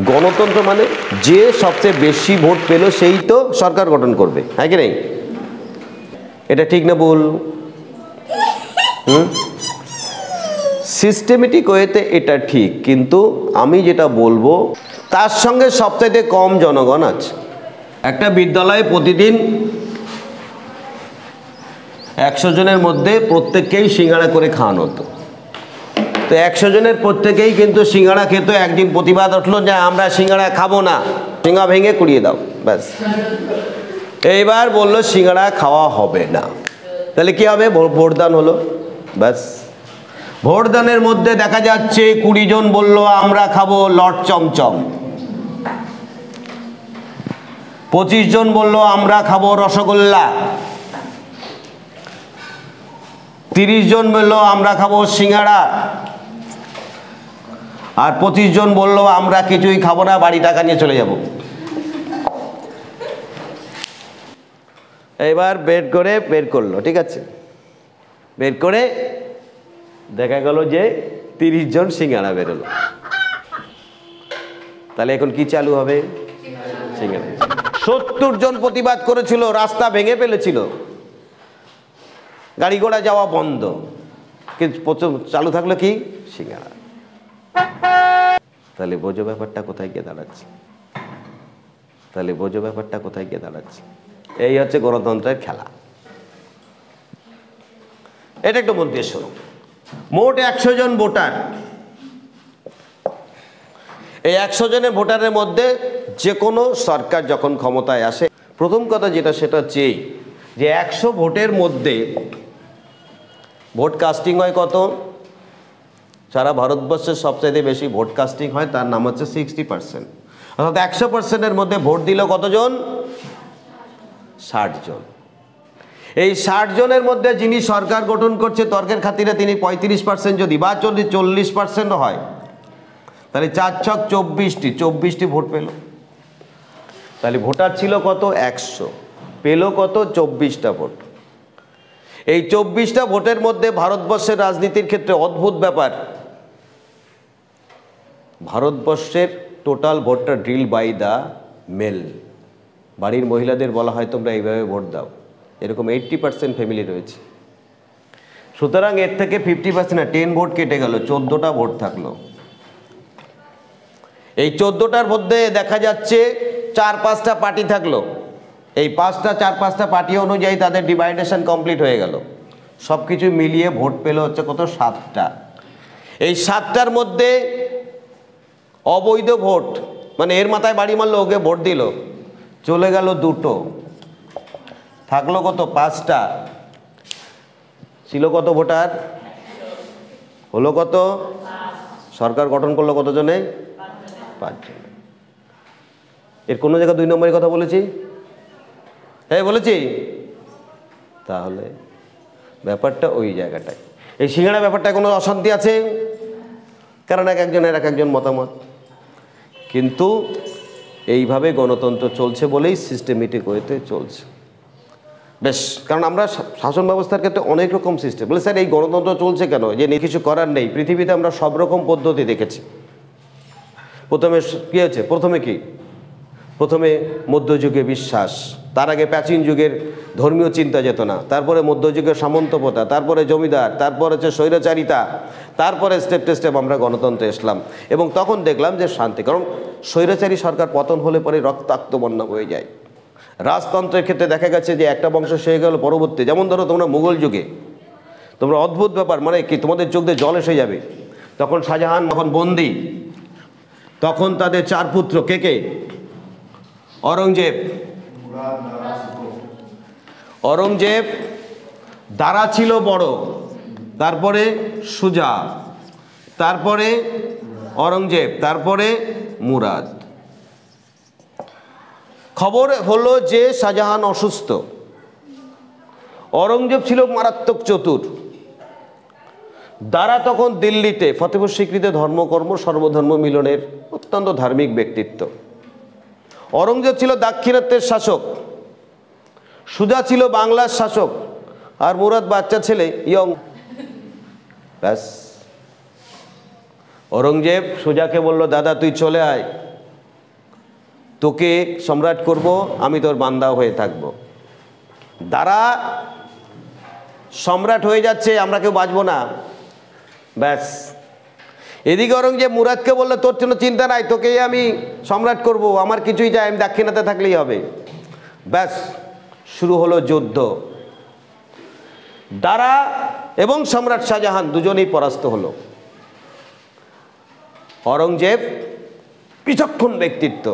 গণতন্ত্র মানে যে সবচেয়ে বেশি ভোট পেল সেই তো সরকার গঠন করবে, হ্যাঁ কি নেই? এটা ঠিক না ভুল? সিস্টেমেটিক ওয়েতে এটা ঠিক, কিন্তু আমি যেটা বলবো তার সঙ্গে সবচাইতে কম জনগণ আছে। একটা বিদ্যালয়ে প্রতিদিন 100 জনের মধ্যে প্রত্যেককেই সিঙ্গাড়া করে খাওয়ানো হতো। তো 100 জনের প্রত্যেকেই কিন্তু সিঙ্গাড়া খেত। একদিন প্রতিবাদ উঠলো যে আমরা সিঙ্গাড়া খাবো না, সিঙ্গা ভেঙে কুড়িয়ে দাও, ব্যাস। এইবার বললো সিঙ্গাড়া খাওয়া হবে না, তাহলে কি হবে? ভোটদান হলো, ব্যাস। ভোটদানের মধ্যে দেখা যাচ্ছে 20 জন বললো আমরা খাবো লট চমচম, 25 জন বললো আমরা খাবো রসগোল্লা, 30 জন বললো আমরা খাবো সিঙ্গাড়া, আর 25 জন বললো আমরা কিছুই খাবো না, বাড়ি টাকা নিয়ে চলে যাব। এবার বের করলো, ঠিক আছে, বের করে দেখা গেল যে 30 জন সিঙ্গাড়া বেরোলো। তাহলে এখন কি চালু হবে? সিঙ্গাড়া। 70 জন প্রতিবাদ করেছিল, রাস্তা ভেঙে ফেলেছিল, গাড়ি ঘোড়া যাওয়া বন্ধ, কিন্তু প্রথম চালু থাকলো কি? সিঙ্গাড়া। তাহলে বোঝো ব্যাপারটা কোথায় গিয়ে দাঁড়াচ্ছে? এই হচ্ছে গণতন্ত্রের খেলা। এটা একটু মন দিয়ে শোনো। মোট 100 জন ভোটার। এই 100 জনের ভোটারের মধ্যে যে কোনো সরকার যখন ক্ষমতায় আসে, প্রথম কথা যেটা সেটা চেয়ে যে 100 ভোটের মধ্যে ভোট কাস্টিং হয় কত? সারা ভারতবর্ষের সবচেয়ে বেশি ভোট কাস্টিং হয়, তার নাম হচ্ছে 60%। অর্থাৎ 100%-এর মধ্যে ভোট দিল কতজন? 60 জন। এই 60 জনের মধ্যে যিনি সরকার গঠন করছে তর্কের খাতিরে তিনি 35% যদি বা 40% হয়, তাহলে 4 ছক 24টি ভোট পেল। তাহলে ভোটার ছিল কত? 100, পেল কত? 24টা ভোট। এই 24টা ভোটের মধ্যে ভারতবর্ষের রাজনীতির ক্ষেত্রে অদ্ভুত ব্যাপার, ভারতবর্ষের টোটাল ভোটটা ড্রিল বাই দ্য মেল। বাড়ির মহিলাদের বলা হয় তোমরা এইভাবে ভোট দাও, এরকম 80% ফ্যামিলি রয়েছে। সুতরাং এর থেকে 50% না, 10 ভোট কেটে গেল, 14টা ভোট থাকলো। এই 14টার মধ্যে দেখা যাচ্ছে 4-5টা পার্টি থাকলো। এই 4-5টা পার্টি অনুযায়ী তাদের ডিভাইডেশন কমপ্লিট হয়ে গেল। সব কিছু মিলিয়ে ভোট পেল হচ্ছে কত? 7টা। এই 7টার মধ্যে অবৈধ ভোট, মানে এর মাথায় বাড়ি মারলো, ওকে ভোট দিল, চলে গেল 2টো, থাকলো কত? 5টা। ছিল কত ভোটার? হলো কত? সরকার গঠন করলো কত জনে? 5 জন। এর কোনো জায়গায় 2 নম্বরের কথা বলেছি? হ্যাঁ বলেছি। তাহলে ব্যাপারটা ওই জায়গাটায়। এই সিঙ্গাড়া ব্যাপারটা কোনো অশান্তি আছে, কারণ এক একজন মতামত, কিন্তু এইভাবে গণতন্ত্র চলছে বলেই সিস্টেমেটিক ওয়েতে চলছে। বেশ, কারণ আমরা শাসন ব্যবস্থার ক্ষেত্রে অনেক রকম সিস্টেম বলে, স্যার এই গণতন্ত্র চলছে কেন? যে কিছু করার নেই, পৃথিবীতে আমরা সব রকম পদ্ধতি দেখেছি। প্রথমে কী হয়েছে? প্রথমে মধ্যযুগে বিশ্বাস, তার আগে প্রাচীন যুগের ধর্মীয় চিন্তা চেতনা, তারপরে মধ্যযুগের সামন্তপ্রথা, তারপরে জমিদার, তারপর হচ্ছে স্বৈরাচারিতা, তারপরে স্টেপ আমরা গণতন্ত্রে এসলাম। এবং তখন দেখলাম যে শান্তি, কারণ স্বৈরাচারী সরকার পতন হলে পরে রক্তাক্ত বন্যা হয়ে যায়। রাজতন্ত্রের ক্ষেত্রে দেখা গেছে যে একটা বংশ শেষ গেল, পরবর্তী, যেমন ধরো তোমরা মুঘল যুগে, তোমরা অদ্ভুত ব্যাপার, মানে কি তোমাদের চোখ দিয়ে জল এসে যাবে। তখন শাহজাহান যখন বন্দী, তখন তাদের 4 পুত্র, কে? অরঙ্গজেব দারা ছিল বড়, তারপরে সুজা, তারপরে অরঙ্গজেব, তারপরে মুরাদ। খবর হলো যে শাহজাহান অসুস্থ, অরঙ্গজেব ছিল মারাত্মক চতুর, দারা তখন দিল্লিতে ফতেপুর সিক্রিতে ধর্মকর্ম সর্বধর্ম মিলনের অত্যন্ত ধার্মিক ব্যক্তিত্ব। অরঙ্গজেব ছিল দাক্ষিণাত্যের শাসক, সুজা ছিল বাংলার শাসক, আর মুরাদ বাচ্চা ছেলে, ইয়ং। ব্যাস, অরঙ্গজেব সুজাকে বলল দাদা তুই চলে আয়, তোকে সম্রাট করব, আমি তোর বান্দা হয়ে থাকব। দারা সম্রাট হয়ে যাচ্ছে, আমরা কেউ বাঁচবো না, ব্যাস। এদিকে অরঙ্গজেব মুরাদকে বললো তোর জন্য চিন্তা নাই, তোকেই আমি সম্রাট করব, আমার কিছুই চাই, আমি দাক্ষিণাতে থাকলেই হবে। ব্যাস, শুরু হলো যুদ্ধ। দারা এবং সম্রাট শাহজাহান দুজনেই পরাস্ত হলো। অরঙ্গজেব বিচক্ষণ ব্যক্তিত্ব,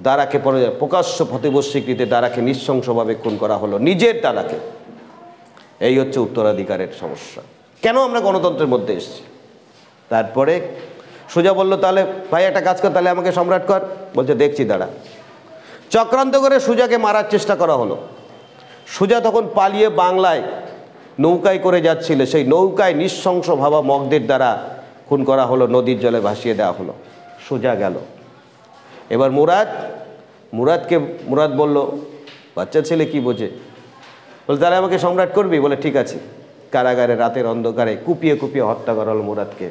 দারাকে প্রকাশ্য ফতেহ স্বীকৃতি দারাকে নৃশংসভাবে খুন করা হলো, নিজের দারাকে। এই হচ্ছে উত্তরাধিকারের সমস্যা। কেন আমরা গণতন্ত্রের মধ্যে এসেছি? তারপরে সুজা বলল তাহলে ভাই একটা কাজ কর, তাহলে আমাকে সম্রাট কর। বলছে দেখছি দাঁড়া। চক্রান্ত করে সুজাকে মারার চেষ্টা করা হলো। সুজা তখন পালিয়ে বাংলায় নৌকায় করে যাচ্ছিল, সেই নৌকায় নৃশংস ভাবা মগদের দ্বারা খুন করা হলো, নদীর জলে ভাসিয়ে দেওয়া হলো। সুজা গেল। এবার মুরাদ বলল বাচ্চা ছেলে কি বোঝে, বলে তাহলে আমাকে সম্রাট করবি? বলে ঠিক আছে। কারাগারে রাতের অন্ধকারে কুপিয়ে কুপিয়ে হত্যা করা হলো মুরাদকে।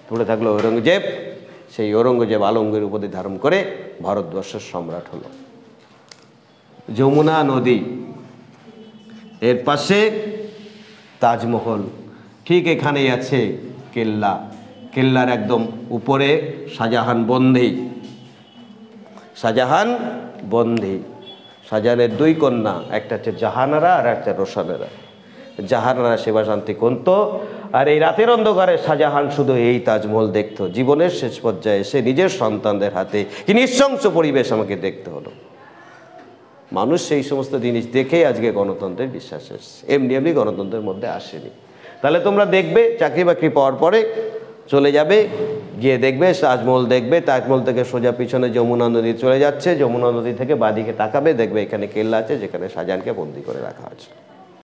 পড়ে থাকলো ঔরঙ্গজেব। সেই ঔরঙ্গজেব আলমগীর উপাধি ধারণ করে ভারতবর্ষের সম্রাট হলো। যমুনা নদী, এর পাশে তাজমহল, ঠিক এখানেই আছে কেল্লা। কেল্লার একদম উপরে শাহজাহান বন্দী। শাহজাহান বন্দী। শাহজাহানের দুই কন্যা, একটা হচ্ছে জাহানারা আর একটা রোশানেরা। জাহানারা সেবা শান্তি কন্ত, আর এই রাতের অন্ধকারে শাহজাহান শুধু এই তাজমহল দেখতো। জীবনের শেষ পর্যায়ে এসে নিজের সন্তানদের হাতে কি নৃশংস পরিবেশ আমাকে দেখতে হলো। মানুষ সেই সমস্ত জিনিস দেখেই আজকে গণতন্ত্রের বিশ্বাস এসছে, এমনি এমনি গণতন্ত্রের মধ্যে আসেনি। তাহলে তোমরা দেখবে চাকরি বাকরি পাওয়ার পরে চলে যাবে, গিয়ে দেখবে তাজমহল দেখবে, তাজমহল থেকে সোজা পিছনে যমুনা নদী চলে যাচ্ছে, যমুনা নদী থেকে বাঁদিকে তাকাবে, দেখবে এখানে কেল্লা আছে যেখানে শাহজাহানকে বন্দি করে রাখা আছে।